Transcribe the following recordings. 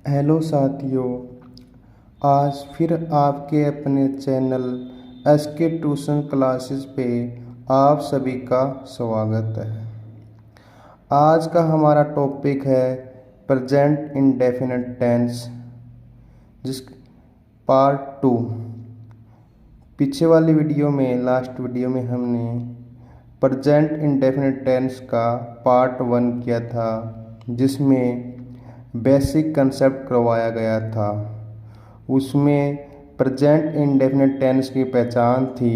Hello साथियों, आज फिर आपके अपने चैनल एसके ट्यूशन क्लासेस पे आप सभी का स्वागत है। आज का हमारा टॉपिक है प्रेजेंट इंडेफिनिट टेंस, जिस पार्ट 2। पीछे वाली वीडियो में, लास्ट वीडियो में हमने प्रेजेंट इंडेफिनिट टेंस का पार्ट 1 किया था, जिसमें बेसिक कंसेप्ट करवाया गया था। उसमें प्रेजेंट इंडेफिनिट टेंस की पहचान थी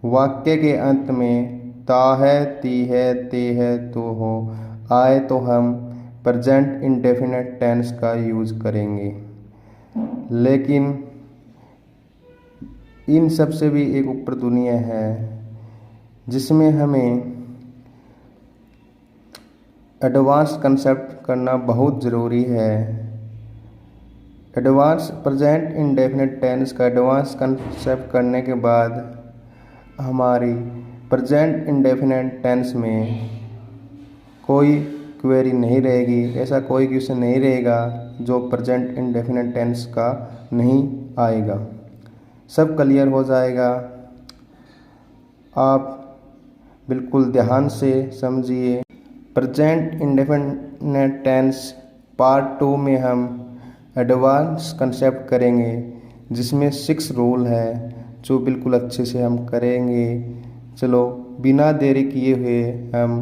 वाक्य के अंत में ता है, ती है, ते है, तो हो आए तो हम प्रेजेंट इंडेफिनिट टेंस का यूज करेंगे। लेकिन इन सब से भी एक ऊपर दुनिया है, जिसमें हमें एडवांस कंसेप्ट करना बहुत ज़रूरी है। एडवांस प्रेजेंट इंडेफिनिट टेंस का एडवांस कंसेप्ट करने के बाद हमारी प्रेजेंट इंडेफिनिट टेंस में कोई क्वेरी नहीं रहेगी, ऐसा कोई क्वेश्चन नहीं रहेगा जो प्रेजेंट इंडेफिनिट टेंस का नहीं आएगा। सब क्लियर हो जाएगा। आप बिल्कुल ध्यान से समझिए। प्रेजेंट इंडेफिनिट टेंस पार्ट 2 में हम एडवांस कंसेप्ट करेंगे, जिसमें 6 रूल है जो बिल्कुल अच्छे से हम करेंगे। चलो बिना देरी किए हुए हम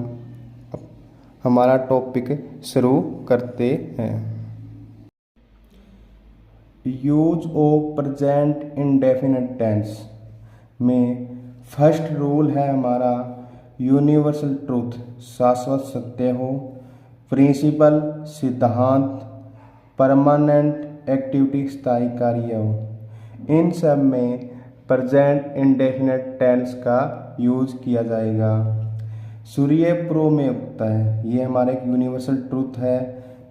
हमारा टॉपिक शुरू करते हैं। Use of present indefinite tense में फर्स्ट रूल है हमारा यूनिवर्सल ट्रूथ, शाश्वत सत्य हो, प्रिंसिपल सिद्धांत, परमानेंट एक्टिविटी स्थायी कार्य हो। इन सब में प्रेजेंट इंडेफिनिट टेंस का यूज किया जाएगा। सूर्य पूर्व में उगता है, ये हमारा एक यूनिवर्सल ट्रूथ है।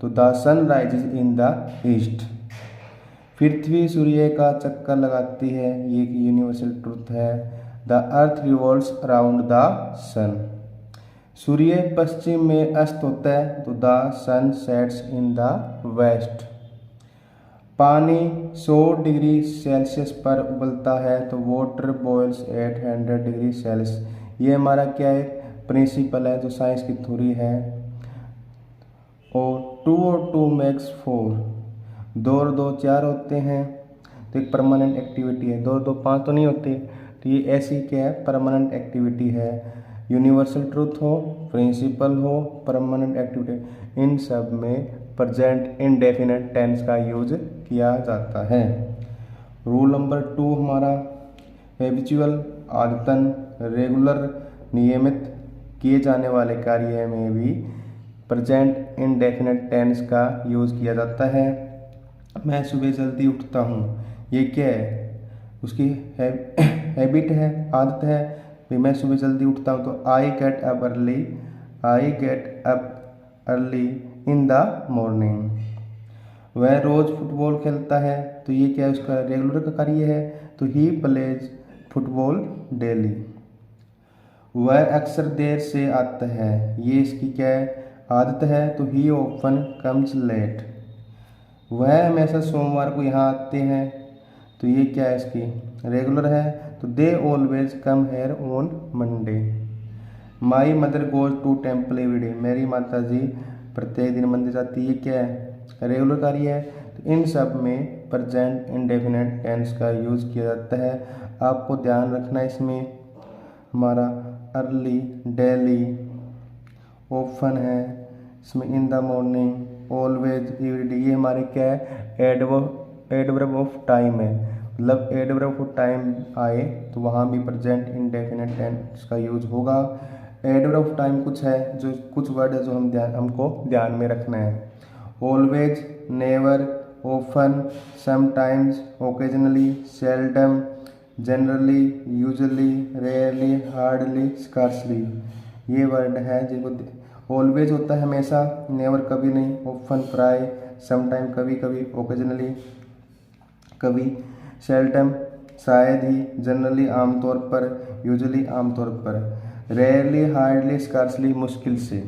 तो the sun rises in the east. पृथ्वी सूर्य का चक्कर लगाती है, ये एक यूनिवर्सल ट्रूथ है। The earth revolves around the sun. सूर्य पश्चिम में अस्त होता है, तो the sun sets in the west. पानी 100 डिग्री सेल्सियस पर उबलता है, तो water boils at 100 degree Celsius. ये हमारा क्या है, प्रिंसिपल है, जो साइंस की थ्योरी है। और 2 और 2 मेक्स 4, 2 और 2 4 होते हैं, तो एक परमानेंट एक्टिविटी है। 2 और 2 5 तो नहीं होते, तो ये ऐसी क्या है, परमानेंट एक्टिविटी है। यूनिवर्सल ट्रूथ हो, प्रिंसिपल हो, परमानेंट एक्टिविटी, इन सब में प्रेजेंट इंडेफिनिट टेंस का यूज किया जाता है। रूल नंबर 2 हमारा हैबिचुअल, आदतन, रेगुलर, नियमित किए जाने वाले कार्य में भी प्रेजेंट इंडेफिनिट टेंस का यूज किया जाता है। मैं सुबह जल्दी उठता हूँ, ये क्या है, उसकी हैबिट है, आदत है। फिर मैं सुबह जल्दी उठता हूँ, तो I get up early, I get up early in the morning. वह रोज़ फुटबॉल खेलता है, तो ये क्या है, उसका रेगुलर का कार्य है। तो ही प्लेज फुटबॉल डेली। वह अक्सर देर से आता है, ये इसकी क्या है, आदत है। तो ही ऑफन कम्स लेट। वह हमेशा सोमवार को यहाँ आते हैं, तो ये क्या है, इसकी रेगुलर है। तो they always come here on Monday. My mother goes to temple every day. मेरी माता जी प्रत्येक दिन मंदिर जाती है, क्या है, रेगुलर कार्य है। तो इन सब में प्रेजेंट इंडेफिनिट टेंस का यूज किया जाता है। आपको ध्यान रखना, इसमें हमारा अर्ली, डेली, ऑफन है, इसमें in the morning, always, everyday, ये हमारे क्या है, एडवर्ब ऑफ टाइम है। मतलब एडवर्ब ऑफ टाइम आए तो वहाँ भी प्रेजेंट इंडेफिनिट टेंस का यूज होगा। एडवर्ब ऑफ टाइम कुछ है, जो कुछ वर्ड है जो हमको ध्यान में रखना है। Always, never, often, sometimes, occasionally, seldom, generally, usually, rarely, hardly, scarcely, ये वर्ड है जिनको ऑलवेज होता है हमेशा, नेवर कभी नहीं, ऑफन प्राय, समटाइम कभी कभी, ओकेजनली कभी, सेल्डम शायद ही, जनरली आमतौर पर, यूजुअली आमतौर पर, रेयरली, हार्डली, स्कार्सली मुश्किल से।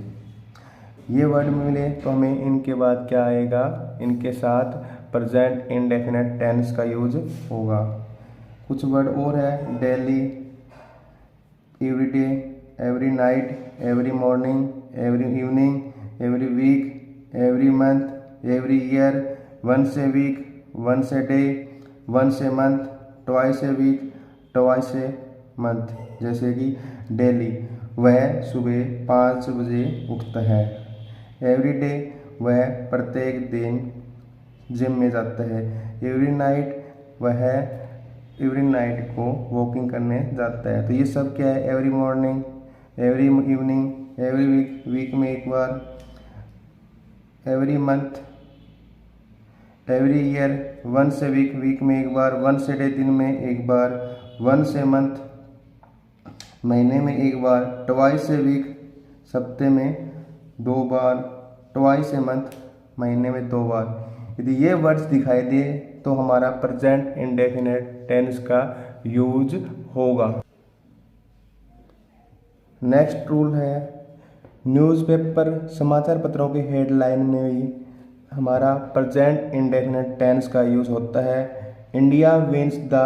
ये वर्ड मिले तो हमें इनके बाद क्या आएगा, इनके साथ प्रेजेंट इंडेफिनिट टेंस का यूज होगा। कुछ वर्ड और है, daily, everyday, every night, every morning, every evening, every week, every month, every year, once a week, once a day, once a month, twice a week, twice a month. जैसे कि daily, वह सुबह 5 बजे उठता है। Every day, वह प्रत्येक दिन जिम में जाता है। एवरी नाइट, वह एवरी नाइट को वॉकिंग करने जाता है। तो ये सब क्या है, every morning, every evening, every week, week में एक बार, every month, every year, once a week, week में एक बार, वंस ए डे, दिन में एक बार, वंस ए मंथ, महीने में एक बार, ट्वाइस ए वीक, सप्ते में 2 बार, ट्वाइस ए मंथ, महीने में 2 बार। यदि ये वर्ड्स दिखाई दे तो हमारा प्रेजेंट इंडेफिनिट टेंस का यूज होगा। नेक्स्ट रूल है, न्यूज़पेपर, समाचार पत्रों के हेडलाइन में भी हमारा प्रेजेंट इंडेफिनिट टेंस का यूज होता है। India wins the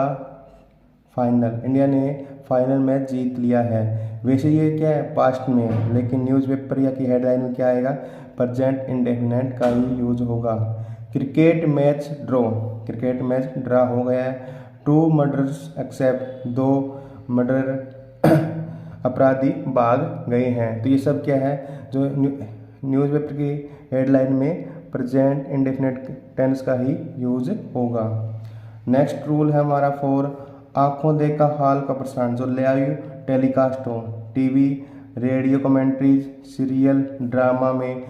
final, India ने फाइनल मैच जीत लिया है। वैसे ये क्या है, पास्ट में है, लेकिन न्यूज़पेपर या की हेडलाइन में क्या आएगा, प्रेजेंट इंडेफिनिट का ही यूज होगा। Cricket match draw, cricket match draw हो गया है। 2 मर्डर्स एक्सेप्ट, 2 मर्डर अपराधी भाग गए हैं। तो ये सब क्या है, जो न्यूज़पेपर की हेडलाइन में प्रेजेंट इंडेफिनिट टेंस का ही यूज होगा। नेक्स्ट रूल है हमारा 4, आंखों देखा हाल का प्रसारण, जो लाइव टेलीकास्ट हो, TV, radio commentaries, serial, drama में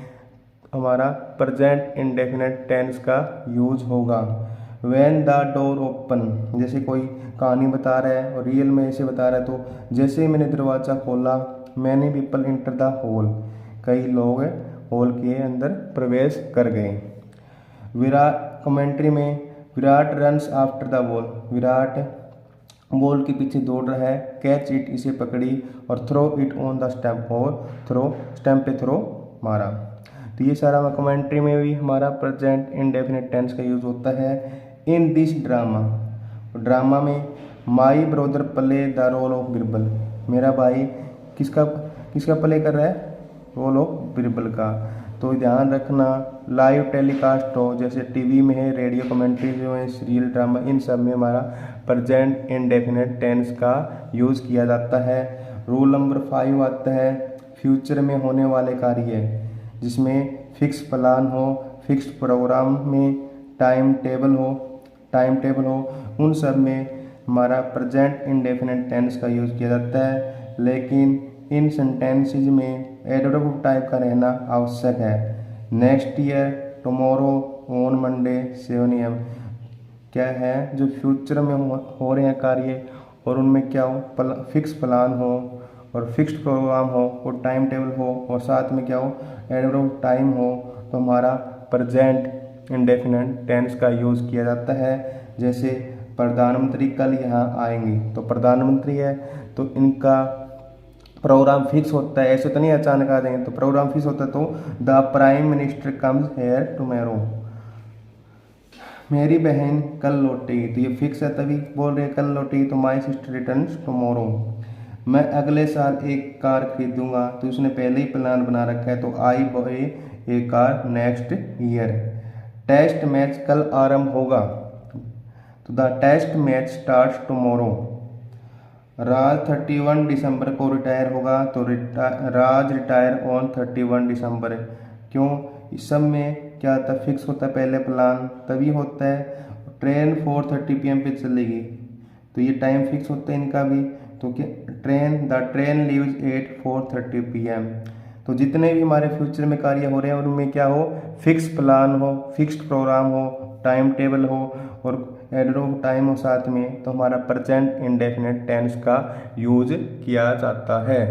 हमारा प्रेजेंट इंडेफिनिट टेंस का यूज होगा। व्हेन द डोर ओपन, जैसे कोई कहानी बता रहा है और रियल में ऐसे बता रहा है, तो जैसे ही मैंने दरवाज़ा खोला, many people enter the hall, कई लोग हॉल के अंदर प्रवेश कर गए। विराट कमेंट्री में, Virat runs after the ball, Virat ball के पीछे दौड़ रहा है। कैच इट, इसे पकड़ी, और throw it on the stump, और थ्रो स्टैम्प पे थ्रो मारा। तो ये सारा कमेंट्री में भी हमारा प्रेजेंट इंडेफिनिट टेंस का यूज होता है। इन दिस ड्रामा, ड्रामा में my brother play the role of Birbal, मेरा भाई किसका किसका प्ले कर रहा है, रोल ऑफ बिरबल का। तो ध्यान रखना, लाइव टेलीकास्ट हो, जैसे टीवी में है, रेडियो कमेंट्री जो है, सीरियल, ड्रामा, इन सब में हमारा प्रेजेंट इंडेफिनिट टेंस का यूज किया जाता है। रूल नंबर 5 आता है, फ्यूचर में होने वाले कार्य, जिसमें फिक्स प्लान हो, फिक्स्ड प्रोग्राम में टाइम टेबल हो, उन सब में हमारा प्रेजेंट इंडेफिनिट टेंस का यूज किया जाता है। लेकिन इन सेंटेंसेज में एडवर्ब टाइप का रहना आवश्यक है। Next year, tomorrow, on Monday, 7 AM क्या है, जो फ्यूचर में हो रहे हैं कार्य और उनमें क्या हो, फिक्स प्लान हो और फिक्स्ड प्रोग्राम हो और टाइम टेबल हो और साथ में क्या हो, एडवर्ब टाइम हो, तो हमारा प्रेजेंट इंडेफिनिट टेंस का यूज किया जाता है। जैसे प्रधानमंत्री कल यहाँ आएंगे, तो प्रधानमंत्री है तो इनका प्रोग्राम फिक्स होता है, ऐसे तो नहीं अचानक आ जाएंगे, तो प्रोग्राम फिक्स होता है। तो the prime minister comes here tomorrow, मेरी बहन कल लौटेगी, तो ये फिक्स है, तभी बोल रहे हैं कल लौटेगी। तो माई सिस्टर रिटर्न्स टुमारो, मैं अगले साल एक कार खरीदूंगा, तो उसने पहले ही प्लान बना रखा है, तो I buy a car next year. Test match कल आरंभ होगा, तो the test match starts tomorrow. Raj 31 दिसंबर को रिटायर होगा, तो राज रिटायर ऑन 31 दिसंबर। क्यों, इस सब में क्या था, फिक्स होता है, पहले प्लान तभी होता है। ट्रेन 4:30 PM पे चलेगी, तो ये टाइम फिक्स होता है इनका भी। तो क्या, the train leaves eight 4:30 PM। तो जितने भी हमारे फ्यूचर में कार्य हो रहे हैं उनमें क्या हो, फिक्स प्लान हो, फिक्स्ड प्रोग्राम हो, टाइम टेबल हो और एडवर्ब टाइम हो साथ में, तो हमारा प्रेजेंट इंडेफिनिट टेंस का यूज किया जाता है।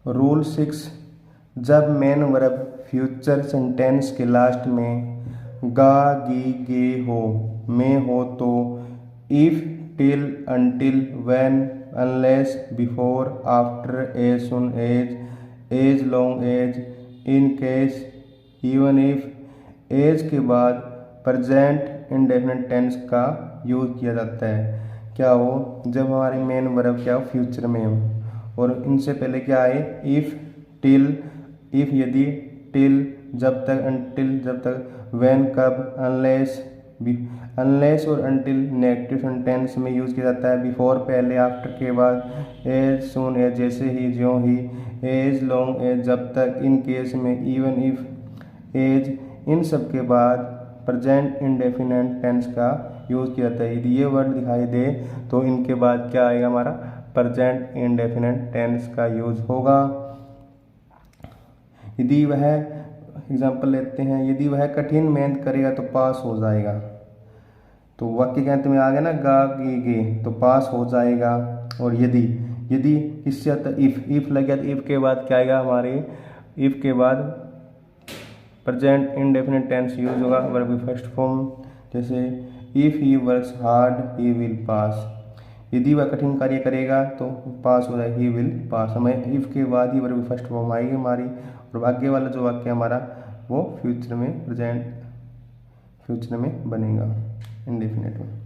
रूल 6, जब मेन वर्ब फ्यूचर सेंटेंस के लास्ट में गा, गी, गे हो, में हो, तो if, till, until, when, unless, before, after, as soon as, as long as, in case, even if. As के बाद प्रेजेंट इंडेफिनिट टेंस का यूज किया जाता है। क्या हो, जब हमारी मेन वर्ब क्या हो, फ्यूचर में हो। और इनसे पहले क्या है, इफ, टिल, इफ यदि, टिल जब तक, अनटिल जब तक, व्हेन कब, अनलेस। अनलेस और अनटिल नेगेटिव सेंटेंस में यूज किया जाता है। बिफोर पहले, आफ्टर के बाद, एज सून एज जैसे ही, ज्यों ही, एज लॉन्ग एज जब तक, इन केस में, इवन इफ, एज, इन सब के बाद प्रेजेंट इंडेफिनिट टेंस का यूज किया जाता है। यदि ये वर्ड दिखाई दे तो इनके बाद क्या आएगा, हमारा प्रेजेंट इंडेफिनिट टेंस का यूज होगा। यदि वह, एग्जाम्पल लेते हैं, यदि वह कठिन मेहनत करेगा तो पास हो जाएगा। तो वाक्य के अंत में आ गया ना, गा गे गे, तो पास हो जाएगा। और यदि, यदि इससे आता इफ लग गया तो इफ के बाद क्या आएगा, हमारे इफ के बाद प्रेजेंट इंडेफिनिट टेंस यूज होगा, वर्ब की फर्स्ट फॉर्म। जैसे if he works hard he will pass. यदि वह कठिन कार्य करेगा तो पास हो जाएगा, ही विल पास। हमें इफ के बाद ही वर्ब की फर्स्ट फॉर्म आएगी हमारी। और आगे वाला जो वाक्य हमारा वो फ्यूचर में, प्रेजेंट फ्यूचर में बनेगा, इंडेफिनिट में।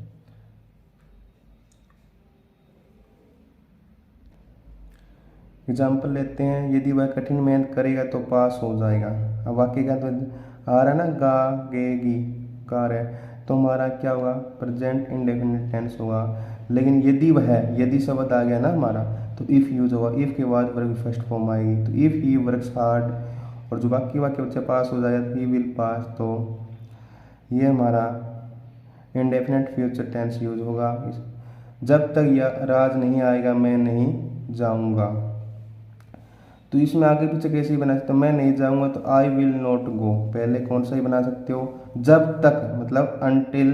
एग्जाम्पल लेते हैं, यदि वह कठिन मेहनत करेगा तो पास हो जाएगा। अब वाक्य क्या तो आ रहा है ना, गा गे गी, कार है, तो हमारा क्या होगा, प्रेजेंट इंडेफिनिट टेंस होगा। लेकिन यदि वह, यदि शब्द आ गया ना हमारा, तो इफ यूज होगा। इफ के बाद वर्ब की फर्स्ट फॉर्म आएगी। तो इफ ही वर्क्स हार्ड, और जो बाकी वाक्य बच्चे पास हो जाएगा, ही विल पास। तो ये हमारा इंडेफिनिट फ्यूचर टेंस यूज होगा। जब तक यह राज नहीं आएगा मैं नहीं जाऊंगा। तो इसमें आगे पीछे कैसे ही बना सकते हो, मैं नहीं जाऊंगा तो आई विल नॉट गो। पहले कौन सा ही बना सकते हो, जब तक मतलब अनटिल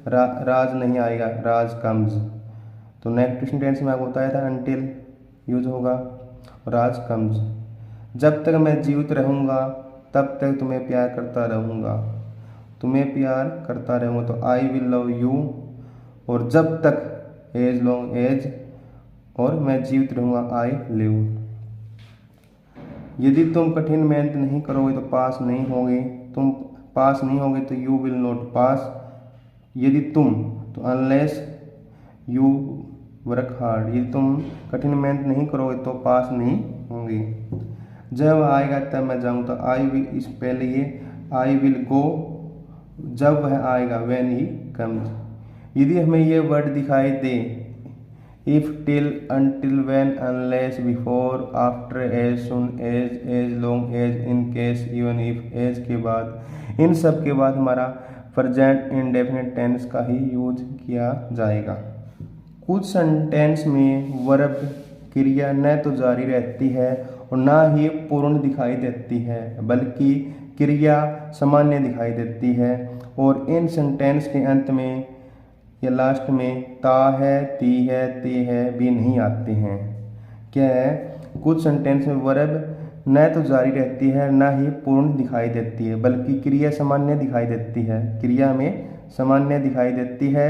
राज नहीं आएगा, राज कम्स। तो नेगेटिव टेंस में आपको बताया था अनटिल यूज होगा, राज कम्स। जब तक मैं जीवित रहूंगा तब तक तुम्हें प्यार करता रहूंगा, तुम्हें प्यार करता रहूंगा। तो आई विल लव यू। और जब तक, एज लॉन्ग एज, और मैं जीवित रहूंगा, आई लिव। यदि तुम कठिन मेहनत नहीं करोगे तो पास नहीं होगे, तुम पास नहीं होगे तो यू विल नॉट पास। यदि तुम, तो अनलेस यू वर्क हार्ड, यदि तुम कठिन मेहनत नहीं करोगे तो पास नहीं होंगे। जब आएगा तब मैं जाऊँ, तो आई विल, इस पहले ये आई विल गो, जब वह आएगा, व्हेन ही कम्स। यदि हमें ये वर्ड दिखाई दे, if, till, until, when, unless, before, after, as soon as, as long as, in case, even if, as के बाद, इन सब के बाद हमारा प्रेजेंट इंडेफिनिट टेंस का ही यूज किया जाएगा। कुछ सेंटेंस में वर्ब क्रिया न तो जारी रहती है और ना ही पूर्ण दिखाई देती है, बल्कि क्रिया सामान्य दिखाई देती है। और इन सेंटेंस के अंत में या लास्ट में ता है, ती है, ते है भी नहीं आते हैं। क्या है, कुछ सेंटेंस में वर्ब न तो जारी रहती है ना ही पूर्ण दिखाई देती है, बल्कि क्रिया सामान्य दिखाई देती है, क्रिया में सामान्य दिखाई देती है।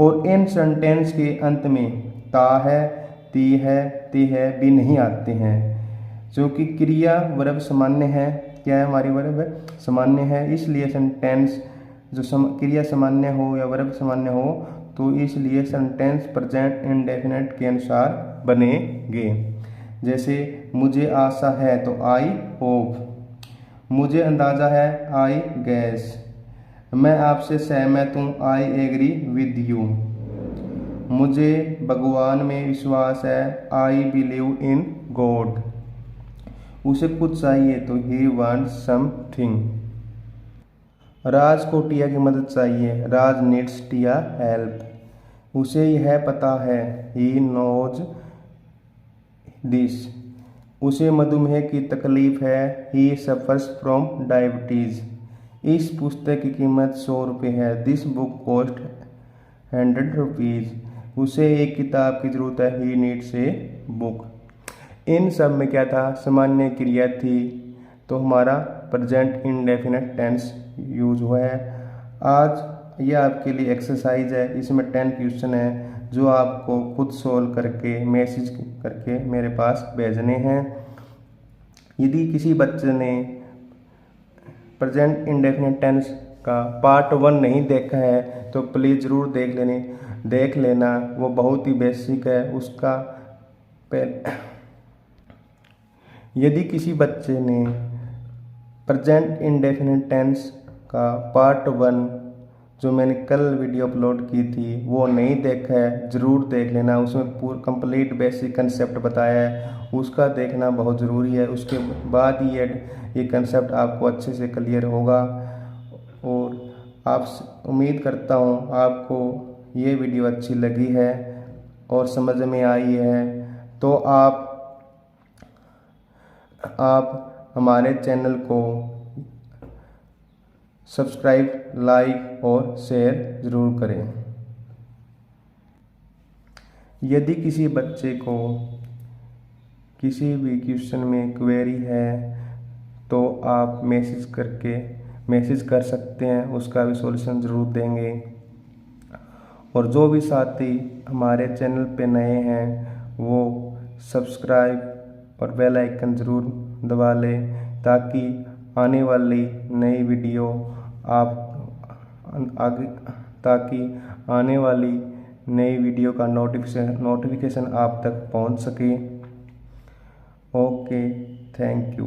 और इन सेंटेंस के अंत में ता है, ती है, ते है भी नहीं आते हैं, क्योंकि क्रिया वर्ब सामान्य है। क्या है, हमारी वर्ब सामान्य है, इसलिए सेंटेंस जो क्रिया सामान्य हो या वर्ब सामान्य हो तो इसलिए सेंटेंस प्रेजेंट इंडेफिनिट के अनुसार बनेंगे। जैसे मुझे आशा है तो आई होप, मुझे अंदाजा है आई गैस, मैं आपसे सहमत हूँ आई एग्री विद यू, मुझे भगवान में विश्वास है आई बिलीव इन गॉड, उसे कुछ चाहिए तो ही वांट्स समथिंग। राज को टिया की मदद चाहिए, राज नीड्स टिया हेल्प, उसे यह पता है ही नोज दिस, उसे मधुमेह की तकलीफ है ही सफर्स फ्रॉम डायबिटीज़, इस पुस्तक की कीमत 100 रुपये है दिस बुक कॉस्ट 100 रुपीज़, उसे एक किताब की ज़रूरत है ही नीड्स ए बुक। इन सब में क्या था, सामान्य क्रिया थी, तो हमारा प्रेजेंट इंडेफिनिट टेंस यूज हुआ है। आज ये आपके लिए एक्सरसाइज है, इसमें 10 क्वेश्चन है जो आपको खुद सोल्व करके मैसेज करके मेरे पास भेजने हैं। यदि किसी बच्चे ने प्रेजेंट इंडेफिनिट टेंस का पार्ट 1 नहीं देखा है तो प्लीज़ ज़रूर देख लेना, वो बहुत ही बेसिक है उसका। यदि किसी बच्चे ने प्रेजेंट इंडेफिनिट टेंस का पार्ट 1 जो मैंने कल वीडियो अपलोड की थी वो नहीं देखा है, ज़रूर देख लेना। उसमें पूरा कंप्लीट बेसिक कंसेप्ट बताया है, उसका देखना बहुत ज़रूरी है। उसके बाद ही ये कंसेप्ट आपको अच्छे से क्लियर होगा। और आप उम्मीद करता हूँ आपको ये वीडियो अच्छी लगी है और समझ में आई है, तो आप हमारे चैनल को सब्सक्राइब, लाइक और शेयर ज़रूर करें। यदि किसी बच्चे को किसी भी क्वेश्चन में क्वेरी है तो आप मैसेज कर सकते हैं, उसका भी सॉल्यूशन ज़रूर देंगे। और जो भी साथी हमारे चैनल पे नए हैं वो सब्सक्राइब और बेल आइकन ज़रूर दबा लें, ताकि आने वाली नई वीडियो का नोटिफिकेशन आप तक पहुंच सके। Okay, thank you.